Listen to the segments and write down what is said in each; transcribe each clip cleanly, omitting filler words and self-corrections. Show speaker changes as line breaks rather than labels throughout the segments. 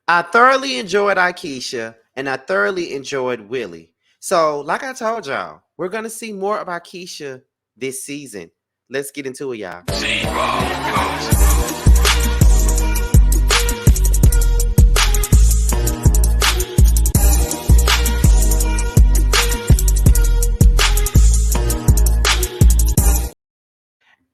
I thoroughly enjoyed Akeisha and I thoroughly enjoyed Willie. So, like I told y'all, we're gonna see more of Akeisha this season. Let's get into it, y'all.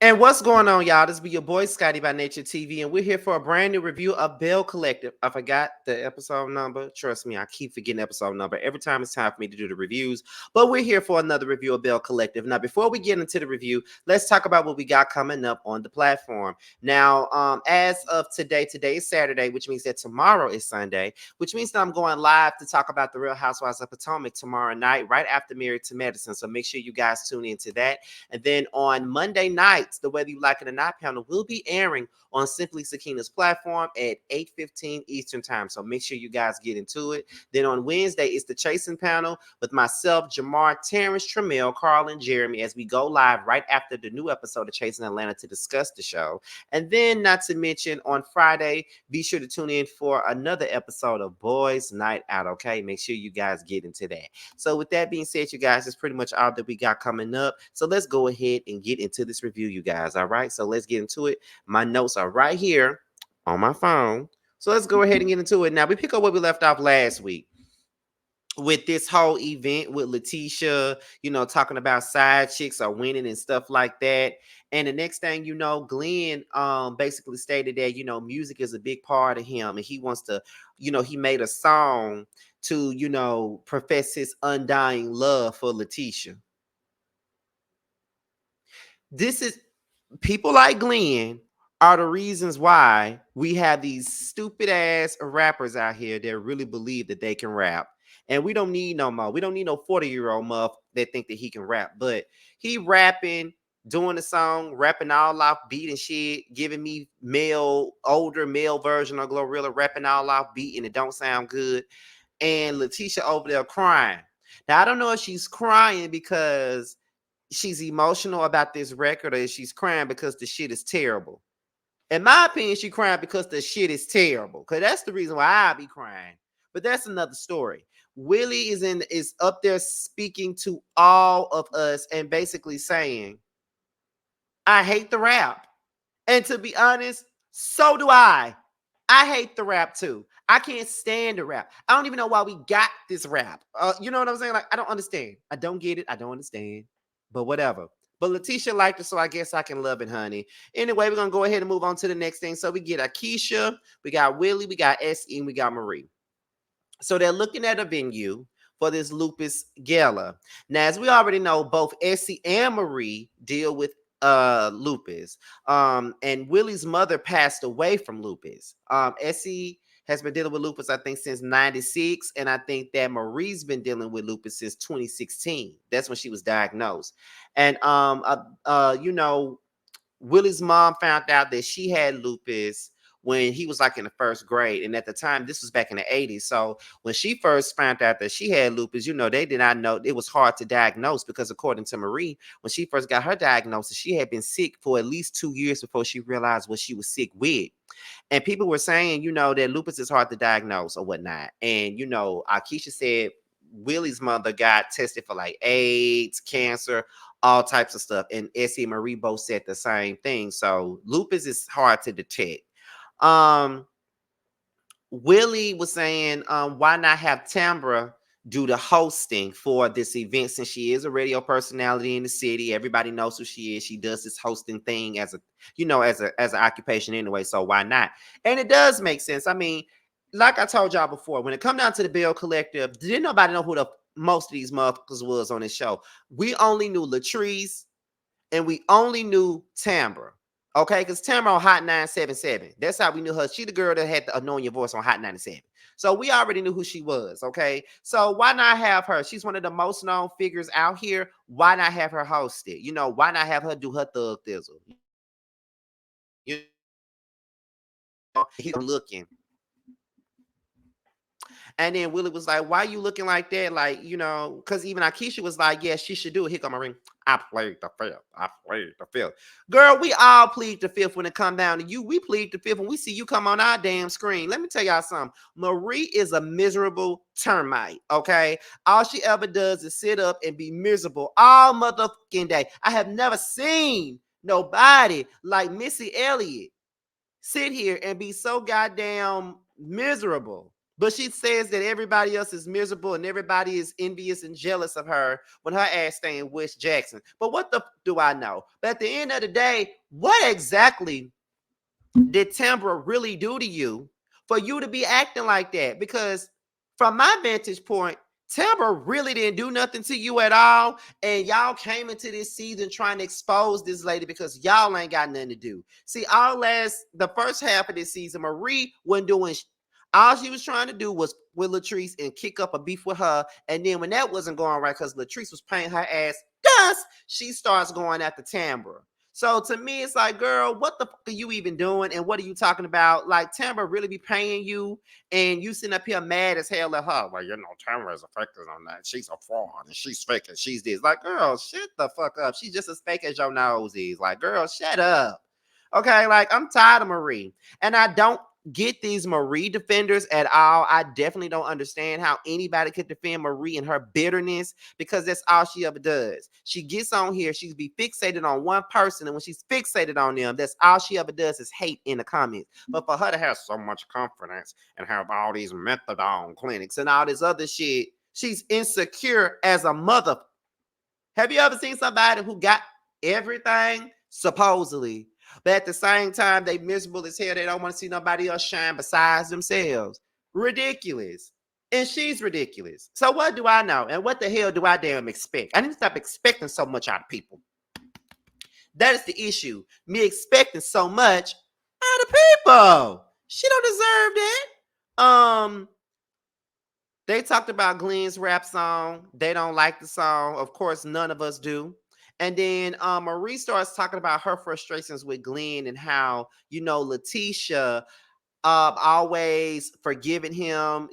And what's going on, y'all? This be your boy Scotty by Nature TV, and we're here for a brand new review of Belle Collective. I forgot the episode number. Trust me, I keep forgetting episode number every time it's time for me to do the reviews. But we're here for another review of Belle Collective. Now, before we get into the review, let's talk about what we got coming up on the platform. Now, as of today is Saturday, which means that tomorrow is Sunday, which means that I'm going live to talk about the Real Housewives of Potomac tomorrow night, right after Married to Medicine. So make sure you guys tune into that. And then on Monday nights, the Whether You Like It or Not panel will be airing on Simply Sakina's platform at 8:15 Eastern Time. So make sure you guys get into it. Then on Wednesday, it's the Chasing panel with myself, Jamar, Terrence, Tramel, Carl, and Jeremy as we go live right after the new episode of Chasing Atlanta to discuss the show. And then, not to mention, on Friday, be sure to tune in for another episode of Boys Night Out, okay? Make sure you guys get into that. So with that being said, you guys, that's pretty much all that we got coming up. So let's go ahead and get into this review, you guys, all right? So let's get into it. My notes are right here on my phone. So let's go ahead and get into it. Now, we pick up where we left off last week with this whole event with Letitia, talking about side chicks are winning and stuff like that. And the next thing you know, Glenn basically stated that, music is a big part of him and he wants to, he made a song to, profess his undying love for Letitia. This is people like Glenn are the reasons why we have these stupid ass rappers out here that really believe that they can rap. And we don't need no more. We don't need no 40-year-old muff that think that he can rap. But he rapping, doing the song, rapping all off beat and shit, giving me older male version of Glorilla, rapping all off beat and it don't sound good. And Letitia over there crying. Now I don't know if she's crying because she's emotional about this record or she's crying because the shit is terrible. In my opinion, she crying because the shit is terrible. Because that's the reason why I be crying. But that's another story. Willie is up there speaking to all of us and basically saying, I hate the rap. And to be honest, so do I. I hate the rap too. I can't stand the rap. I don't even know why we got this rap. You know what I'm saying? Like, I don't understand. I don't get it. I don't understand. But whatever. But Letitia liked it, so I guess I can love it, honey. Anyway, we're going to go ahead and move on to the next thing. So we get Akeisha, we got Willie, we got S.E., and we got Marie. So they're looking at a venue for this Lupus gala. Now, as we already know, both Essie and Marie deal with lupus. And Willie's mother passed away from lupus. Essie has been dealing with lupus, I think, since 96. And I think that Marie's been dealing with lupus since 2016. That's when she was diagnosed. And Willie's mom found out that she had lupus when he was like in the first grade. And at the time, this was back in the 80s. So when she first found out that she had lupus, they did not know. It was hard to diagnose because according to Marie, when she first got her diagnosis, she had been sick for at least 2 years before she realized what she was sick with. And people were saying, that lupus is hard to diagnose or whatnot. And, Akeisha said Willie's mother got tested for like AIDS, cancer, all types of stuff. And Essie and Marie both said the same thing. So lupus is hard to detect. Um, Willie was saying, why not have Tambra do the hosting for this event since she is a radio personality in the city. Everybody knows who she is. She does this hosting thing as an occupation anyway. So why not? And it does make sense. I mean, like I told y'all before, when it come down to the Belle Collective, didn't nobody know who the most of these motherfuckers was on this show. We only knew Latrice and we only knew Tambra. Okay, because Tamara on Hot 977. That's how we knew her. She the girl that had the annoying your voice on Hot 97. So we already knew who she was. Okay. So why not have her? She's one of the most known figures out here. Why not have her host it? Why not have her do her thug thizzle? He's looking. And then Willie was like, why you looking like that? Like, because even Akeisha was like, yeah, she should do it. Here come my ring. I played the fifth. I played the fifth. Girl, we all plead the fifth when it come down to you. We plead the fifth when we see you come on our damn screen. Let me tell y'all something. Marie is a miserable termite, okay? All she ever does is sit up and be miserable all motherfucking day. I have never seen nobody like Missy Elliott sit here and be so goddamn miserable. But she says that everybody else is miserable and everybody is envious and jealous of her when her ass stay in West Jackson. But what the do I know? But at the end of the day, what exactly did Tambra really do to you for you to be acting like that? Because from my vantage point, Tambra really didn't do nothing to you at all. And y'all came into this season trying to expose this lady because y'all ain't got nothing to do. See, the first half of this season, Marie wasn't doing all she was trying to do was with Latrice and kick up a beef with her. And then when that wasn't going right because Latrice was paying her ass dust, she starts going after Tambra. So to me, it's like, girl, what the fuck are you even doing? And what are you talking about? Like, Tambra really be paying you, and you sitting up here mad as hell at her. Well, Tambra is affected on that. She's a fraud, and she's fake, and she's this. Like, girl, shut the fuck up. She's just as fake as your nose is. Like, girl, shut up. Okay, like, I'm tired of Marie. And I don't get these Marie defenders at all. I definitely don't understand how anybody could defend Marie and her bitterness because that's all she ever does. She gets on here, she's be fixated on one person, and when she's fixated on them, that's all she ever does is hate in the comments. But for her to have so much confidence and have all these methadone clinics and all this other shit, she's insecure as a mother. Have you ever seen somebody who got everything, supposedly, but at the same time, they miserable as hell. They don't want to see nobody else shine besides themselves. Ridiculous. And she's ridiculous. So what do I know? And what the hell do I damn expect? I need to stop expecting so much out of people. That is the issue. Me expecting so much out of people. She don't deserve that. They talked about Glenn's rap song. They don't like the song. Of course, none of us do. And then Marie starts talking about her frustrations with Glenn and how, Letitia always forgiving him.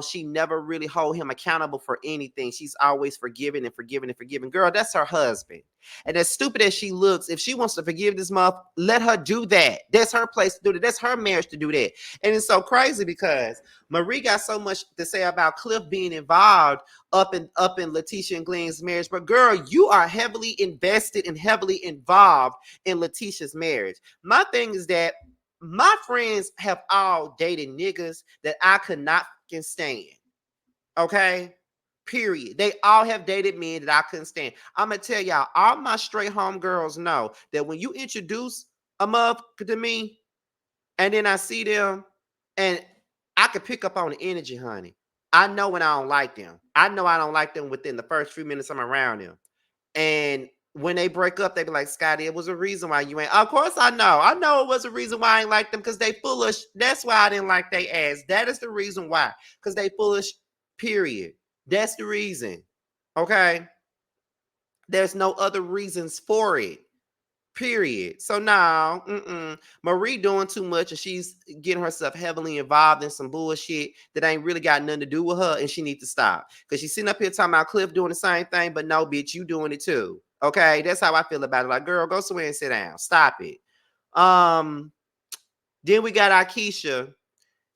She never really hold him accountable for anything. She's always forgiving and forgiving and forgiving. Girl, that's her husband. And as stupid as she looks, if she wants to forgive this month, let her do that. That's her place to do that. That's her marriage to do that. And it's so crazy because Marie got so much to say about Cliff being involved up in Letitia and Glenn's marriage. But girl, you are heavily invested and heavily involved in Letitia's marriage. My thing is that my friends have all dated niggas that I could not fucking stand. Okay? Period. They all have dated men that I couldn't stand. I'm gonna tell y'all, all my straight home girls know that when you introduce a motherfucker to me, and then I see them, and I can pick up on the energy, honey. I know when I don't like them. I know I don't like them within the first few minutes I'm around them. And when they break up, they be like, Scotty, it was a reason why you ain't. Of course, I know. I know it was a reason why I ain't like them because they foolish. That's why I didn't like they ass. That is the reason why. Because they foolish, period. That's the reason. Okay? There's no other reasons for it. Period. So now, Marie doing too much and she's getting herself heavily involved in some bullshit that ain't really got nothing to do with her, and she needs to stop. Because she's sitting up here talking about Cliff doing the same thing, but no, bitch, you doing it too. Okay, that's how I feel about it. Like, girl, go somewhere and sit down. Stop it. Then we got Akeisha.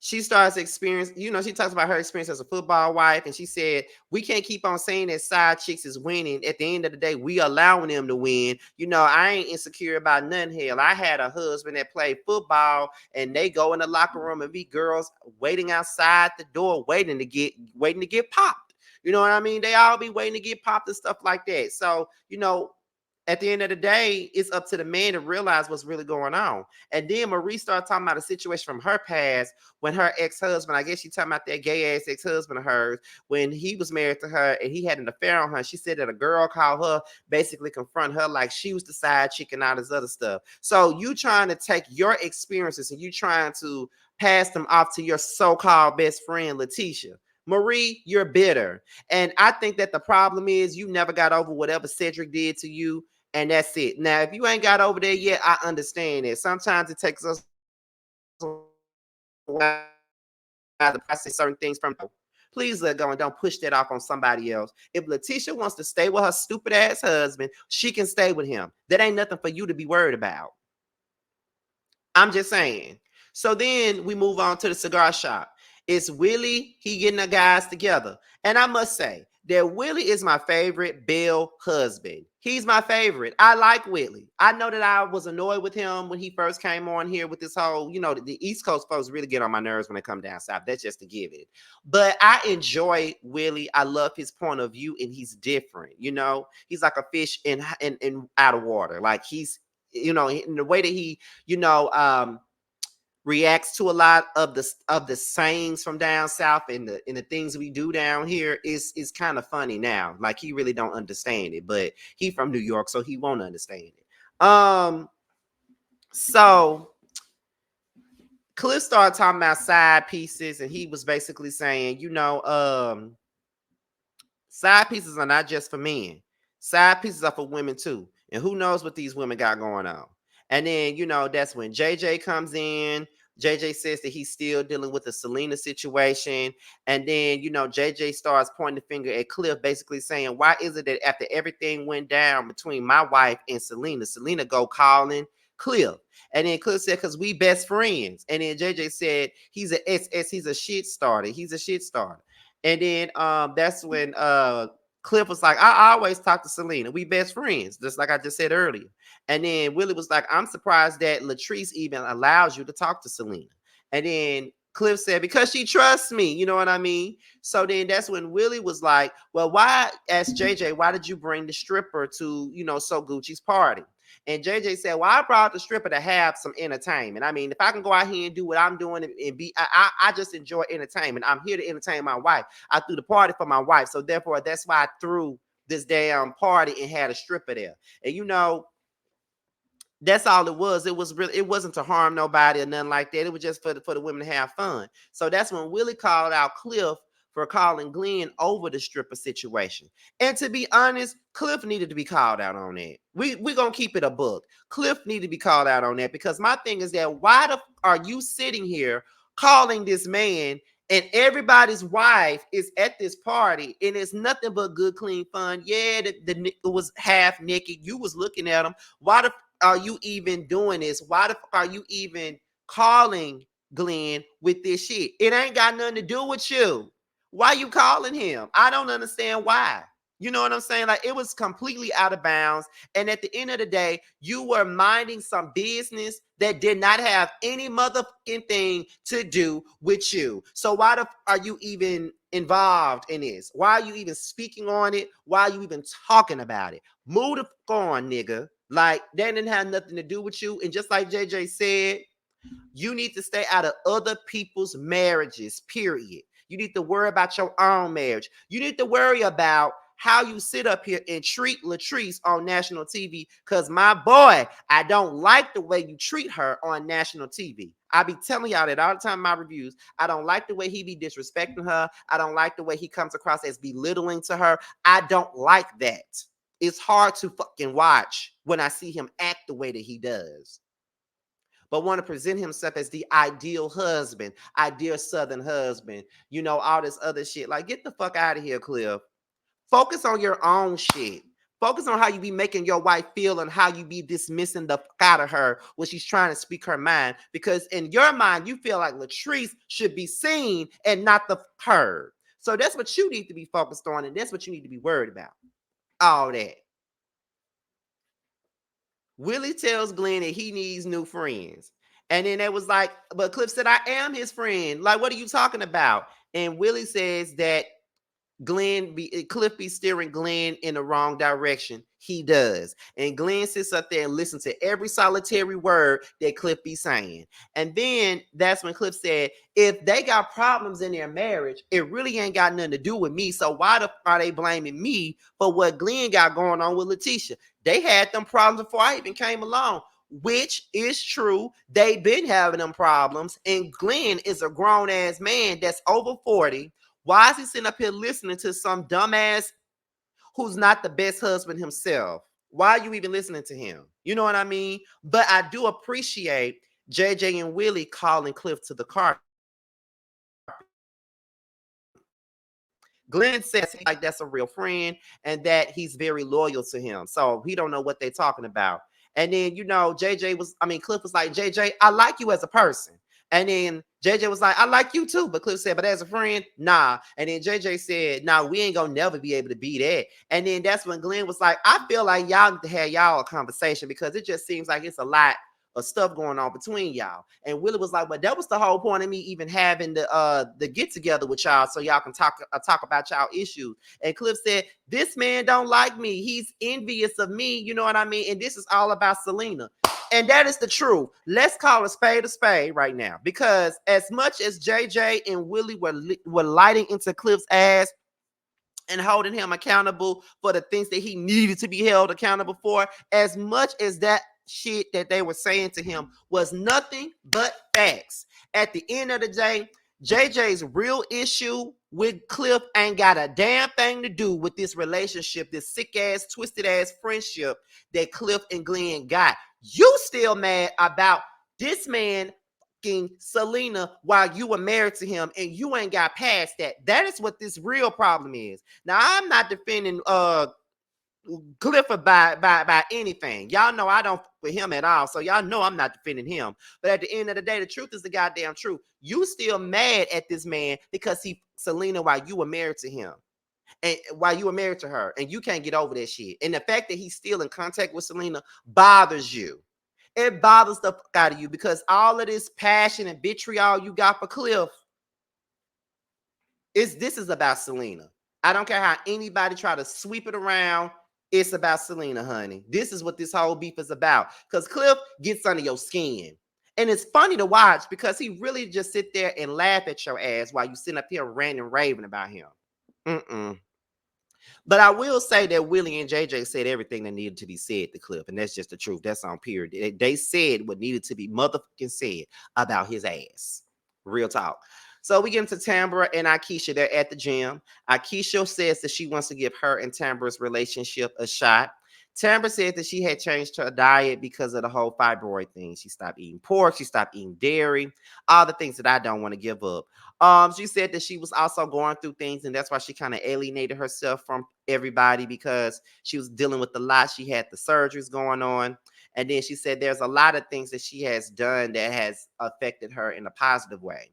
She starts experience, she talks about her experience as a football wife, and she said, we can't keep on saying that side chicks is winning. At the end of the day, we allowing them to win. I ain't insecure about none. Hell, I had a husband that played football, and they go in the locker room and be girls waiting outside the door, waiting to get popped. You know what I mean? They all be waiting to get popped and stuff like that. So, at the end of the day, it's up to the man to realize what's really going on. And then Marie started talking about a situation from her past when her ex-husband, I guess she's talking about that gay-ass ex-husband of hers, when he was married to her and he had an affair on her. She said that a girl called her, basically confront her like she was the side chick and all this other stuff. So you trying to take your experiences and you trying to pass them off to your so-called best friend, Letitia. Marie, you're bitter. And I think that the problem is you never got over whatever Cedric did to you, and that's it. Now, if you ain't got over there yet, I understand it. Sometimes it takes us a while to process certain things from. Please let go and don't push that off on somebody else. If Letitia wants to stay with her stupid ass husband, she can stay with him. That ain't nothing for you to be worried about. I'm just saying. So then we move on to the cigar shop. It's Willie, he getting the guys together. And I must say that Willie is my favorite Belle husband. He's my favorite. I like Willie. I know that I was annoyed with him when he first came on here with this whole, the East Coast folks really get on my nerves when they come down south. That's just to give it. But I enjoy Willie. I love his point of view, and he's different. He's like a fish in out of water. Like in the way that he, you know, um, reacts to a lot of the sayings from down south and the things we do down here is kind of funny now. Like he really don't understand it, but he from New York, so he won't understand it. So Cliff started talking about side pieces, and he was basically saying, side pieces are not just for men. Side pieces are for women too. And who knows what these women got going on. And then, that's when JJ comes in. JJ says that he's still dealing with the Selena situation. And then, JJ starts pointing the finger at Cliff, basically saying, why is it that after everything went down between my wife and Selena go calling Cliff? And then Cliff said, because we best friends. And then JJ said, he's a SS, he's a shit starter. He's a shit starter. And then that's when Cliff was like, I always talk to Selena. We best friends, just like I just said earlier. And then Willie was like, I'm surprised that Latrice even allows you to talk to Selena. And then Cliff said, because she trusts me. You know what I mean? So then that's when Willie was like, well, why, asked JJ, why did you bring the stripper to, So Gucci's party? And JJ said, well, I brought the stripper to have some entertainment. I mean, if I can go out here and do what I'm doing and I just enjoy entertainment. I'm here to entertain my wife. I threw the party for my wife. So therefore, that's why I threw this damn party and had a stripper there. And that's all it was. It wasn't to harm nobody or nothing like that. It was just for the women to have fun. So that's when Willie called out Cliff for calling Glenn over the stripper situation. And to be honest, Cliff needed to be called out on that. We're going to keep it a book. Cliff needed to be called out on that, because my thing is that why are you sitting here calling this man and everybody's wife is at this party and it's nothing but good, clean fun? Yeah, the nigga was half naked. You was looking at him. Why the are you even doing this? Why the fuck are you even calling Glenn with this shit? It ain't got nothing to do with you. Why you calling him? I don't understand why. You know what I'm saying? Like, it was completely out of bounds. And at the end of the day, you were minding some business that did not have any motherfucking thing to do with you. So why the are you even involved in this? Why are you even speaking on it? Why are you even talking about it? Move the fuck on, nigga. Like, that didn't have nothing to do with you. And just like JJ said, you need to stay out of other people's marriages, period. You need to worry about your own marriage. You need to worry about how you sit up here and treat Latrice on national TV. Because my boy, I don't like the way you treat her on national TV. I be telling y'all that all the time in my reviews. I don't like the way he be disrespecting her. I don't like the way he comes across as belittling to her. I don't like that. It's hard to fucking watch when I see him act the way that he does, but want to present himself as the ideal husband, ideal Southern husband, all this other shit. Like, get the fuck out of here, Cliff. Focus on your own shit. Focus on how you be making your wife feel and how you be dismissing the fuck out of her when she's trying to speak her mind. Because in your mind, you feel like Latrice should be seen and not the heard. So that's what you need to be focused on, and that's what you need to be worried about. All that. Willie tells Glenn that he needs new friends. And then it was like, but Cliff said, I am his friend. Like, what are you talking about? And Willie says that Cliff be steering Glenn in the wrong direction. He does. And Glenn sits up there and listens to every solitary word that Cliff be saying. And then that's when Cliff said, if they got problems in their marriage, it really ain't got nothing to do with me. So why are they blaming me for what Glenn got going on with Letitia? They had them problems before I even came along, which is true. They've been having them problems. And Glenn is a grown ass man that's over 40. Why is he sitting up here listening to some dumbass who's not the best husband himself? Why are you even listening to him? You know what I mean? But I do appreciate JJ and Willie calling Cliff to the carpet. Glenn says he like that's a real friend and that he's very loyal to him. So he don't know what they're talking about. And then, Cliff was like, JJ, I like you as a person. And then JJ was like, I like you too. But Cliff said, but as a friend, nah. And then JJ said, nah, we ain't gonna never be able to be that. And then that's when Glenn was like, I feel like y'all need to have y'all a conversation because it just seems like it's a lot of stuff going on between y'all. And Willie was like, but that was the whole point of me even having the get together with y'all so y'all can talk about y'all issues. And Cliff said, this man don't like me. He's envious of me. You know what I mean? And this is all about Selena. And that is the truth. Let's call a spade right now. Because as much as JJ and Willie were lighting into Cliff's ass and holding him accountable for the things that he needed to be held accountable for, as much as that shit that they were saying to him was nothing but facts. At the end of the day, JJ's real issue with Cliff ain't got a damn thing to do with this relationship, this sick ass, twisted ass friendship that Cliff and Glenn got. You still mad about this man Selena while you were married to him and you ain't got past that. That is what this real problem is. Now, I'm not defending Clifford by anything. Y'all know I don't with him at all. So y'all know I'm not defending him. But at the end of the day, the truth is the goddamn truth. You still mad at this man because he Selena while you were married to him. And while you were married to her, and you can't get over that shit. And the fact that he's still in contact with Selena bothers you. It bothers the fuck out of you because all of this passion and vitriol you got for Cliff this is about Selena. I don't care how anybody try to sweep it around. It's about Selena, honey. This is what this whole beef is about. Because Cliff gets under your skin. And it's funny to watch because he really just sit there and laugh at your ass while you sitting up here ranting and raving about him. But I will say that Willie and JJ said everything that needed to be said to Cliff, and that's just the truth. That's on period. They said what needed to be motherfucking said about his ass. Real talk. So we get into Tambra and Akeisha. They're at the gym. Akeisha says that she wants to give her and Tambra's relationship a shot. Tambra said that she had changed her diet because of the whole fibroid thing. She stopped eating pork. She stopped eating dairy. All the things that I don't want to give up. She said that she was also going through things, and that's why she kind of alienated herself from everybody because she was dealing with a lot. She had the surgeries going on. And then she said there's a lot of things that she has done that has affected her in a positive way.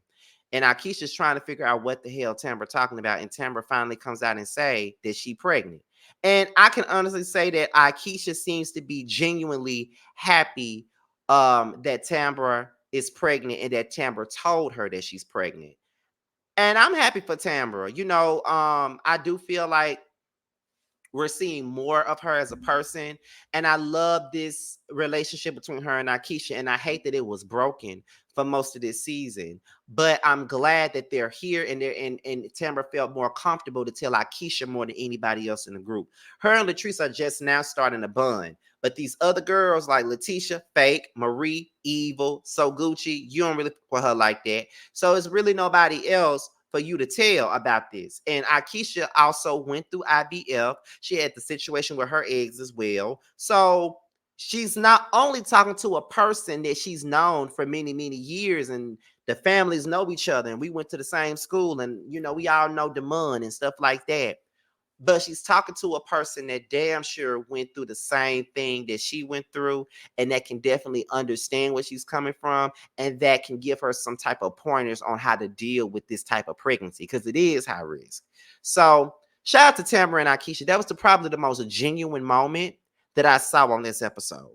And Akeisha's trying to figure out what the hell Tambra talking about. And Tambra finally comes out and say that she pregnant. And I can honestly say that Akeisha seems to be genuinely happy that Tambra is pregnant and that Tambra told her that she's pregnant. And I'm happy for Tambra. I do feel like we're seeing more of her as a person. And I love this relationship between her and Akeisha. And I hate that it was broken for most of this season. But I'm glad that they're here and Tambra felt more comfortable to tell Akeisha more than anybody else in the group. Her and Latrice are just now starting to bond. But these other girls like Letitia, fake, Marie, evil, so Gucci, you don't really for her like that. So it's really nobody else for you to tell about this. And Akeisha also went through IVF. She had the situation with her eggs as well. So she's not only talking to a person that she's known for many, many years, and the families know each other, and we went to the same school, and we all know Damon and stuff like that. But she's talking to a person that damn sure went through the same thing that she went through, and that can definitely understand where she's coming from, and that can give her some type of pointers on how to deal with this type of pregnancy, because it is high risk. So shout out to Tambra and Akeisha. That was probably the most genuine moment that I saw on this episode.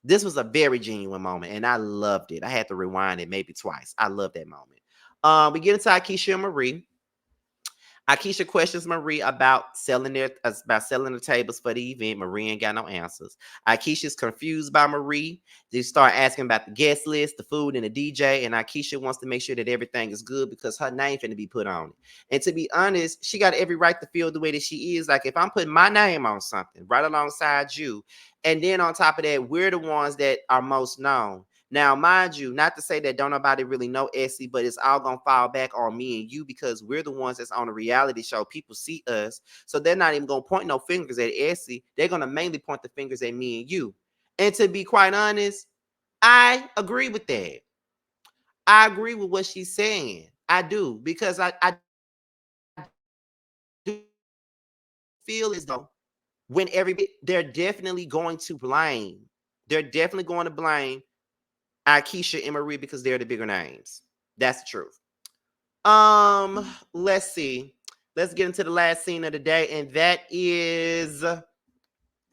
This was a very genuine moment, and I loved it. I had to rewind it maybe twice. I love that moment. We get into Akeisha and Marie. Akeisha questions Marie about selling the tables for the event. Marie ain't got no answers. Akeisha's confused by Marie. They start asking about the guest list, the food, and the DJ. And Akeisha wants to make sure that everything is good because her name finna be put on it. And to be honest, she got every right to feel the way that she is. Like if I'm putting my name on something right alongside you, and then on top of that, we're the ones that are most known. Now, mind you, not to say that don't nobody really know Essie, but it's all gonna fall back on me and you because we're the ones that's on a reality show. People see us, so they're not even gonna point no fingers at Essie. They're gonna mainly point the fingers at me and you. And to be quite honest, I agree with that. I agree with what she's saying. I do because I do feel as though when they're definitely going to blame. They're definitely going to blame Akeisha and Marie because they're the bigger names. That's the truth. Let's see. Let's get into the last scene of the day, and that is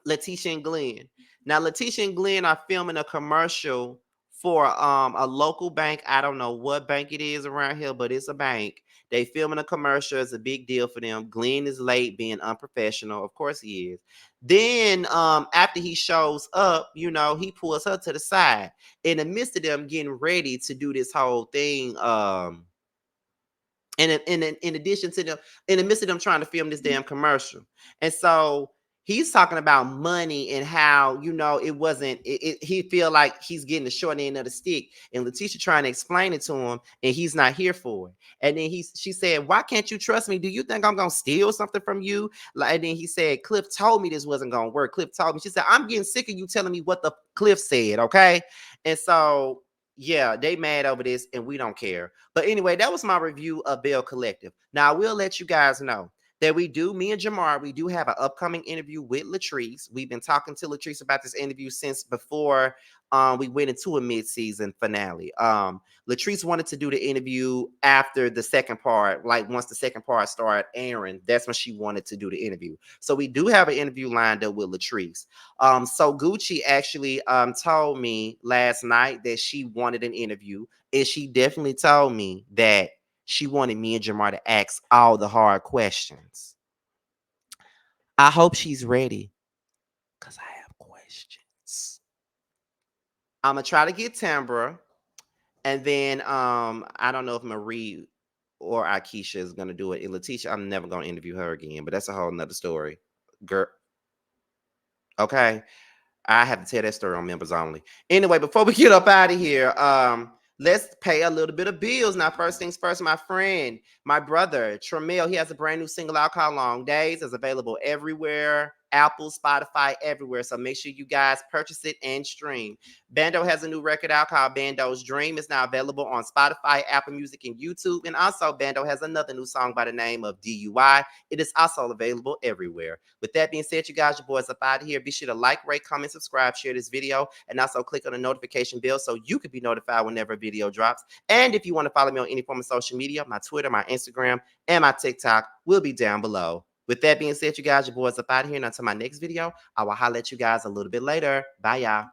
Letitia and Glenn. Now, Letitia and Glenn are filming a commercial for a local bank. I don't know what bank it is around here, but it's a bank. They filming a commercial. It's a big deal for them. Glenn is late, being unprofessional. Of course he is. Then after he shows up, he pulls her to the side. In the midst of them getting ready to do this whole thing, in addition to them, in the midst of them trying to film this damn commercial. And so he's talking about money and how, it wasn't, he feel like he's getting the short end of the stick. And Letitia trying to explain it to him, and he's not here for it. And then she said, why can't you trust me? Do you think I'm going to steal something from you? And then he said, Cliff told me this wasn't going to work. Cliff told me. She said, I'm getting sick of you telling me what the Cliff said, okay? And so yeah, they mad over this and we don't care. But anyway, that was my review of Belle Collective. Now, I will let you guys know that me and Jamar, we do have an upcoming interview with Latrice. We've been talking to Latrice about this interview since before we went into a mid-season finale. Latrice wanted to do the interview after the second part, like once the second part started airing, that's when she wanted to do the interview. So we do have an interview lined up with Latrice. So Gucci actually told me last night that she wanted an interview, and she definitely told me that she wanted me and Jamar to ask all the hard questions. I hope she's ready, because I have questions. I'm going to try to get Tambra, and then I don't know if Marie or Akeisha is going to do it. And Letitia, I'm never going to interview her again, but that's a whole nother story. Girl. Okay. I have to tell that story on members only. Anyway, before we get up out of here, let's pay a little bit of bills. Now, first things first, my friend, my brother, Tramiel, he has a brand new single out called Long Days. It's available everywhere. Apple, Spotify, everywhere. So make sure you guys purchase it and stream. Bando has a new record out called Bando's Dream. It's now available on Spotify, Apple Music, and YouTube. And also, Bando has another new song by the name of DUI. It is also available everywhere. With that being said, you guys, your boys up out of here. Be sure to like, rate, comment, subscribe, share this video, and also click on the notification bell so you can be notified whenever a video drops. And if you want to follow me on any form of social media, my Twitter, my Instagram, and my TikTok will be down below. With that being said, you guys, your boys up out of here. And until my next video, I will holler at you guys a little bit later. Bye, y'all.